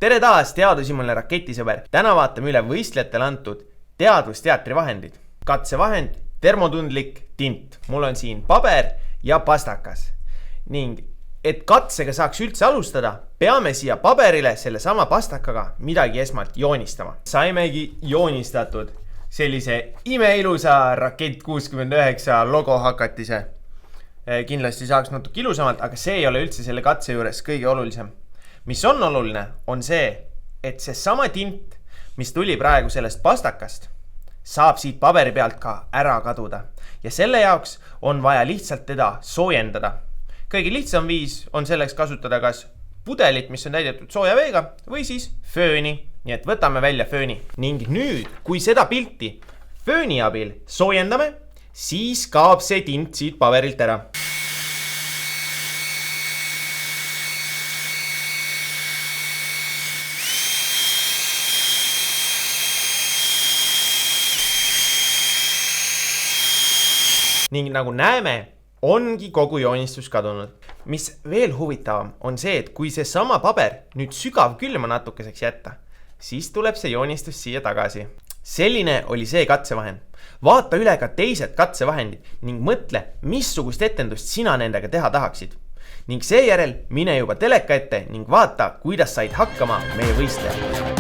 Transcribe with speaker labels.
Speaker 1: tere taas teadusimune raketisõber. Täna vaatame üle võistlejatele antud teadusteatri vahendid. Katsevahend, termotundlik tint. Mul on siin paber ja pastakas. Ning et katsega saaks üldse alustada, peame siia paberile selle sama pastakaga midagi esmalt joonistama. Saimegi joonistatud sellise imeilusa Rakett 69 logo hakatise. Kindlasti saaks natuke ilusamalt, aga see ei ole üldse selle katse juures kõige olulisem. Mis on oluline, on see, et see sama tint, mis tuli praegu sellest pastakast, saab siit paberi pealt ka ära kaduda. Ja selle jaoks on vaja lihtsalt teda soojendada. Kõige lihtsam viis on selleks kasutada kas pudelit, mis on täidetud sooja veega, või siis fööni. Nii et võtame välja fööni. Ning nüüd, kui seda pilti fööni abil soojendame, siis kaob see tint siit paberilt ära. Ning nagu näeme, ongi kogu joonistus kadunud. Mis veel huvitavam on see, et kui see sama paber nüüd sügav külma natukeseks jätta, siis tuleb see joonistus siia tagasi. Selline oli see katsevahend. Vaata üle ka teised katsevahendid ning mõtle, missugust etendust sina nendega teha tahaksid. Ning seejärel mine juba teleka ette ning vaata, kuidas said hakkama meie võistlejad.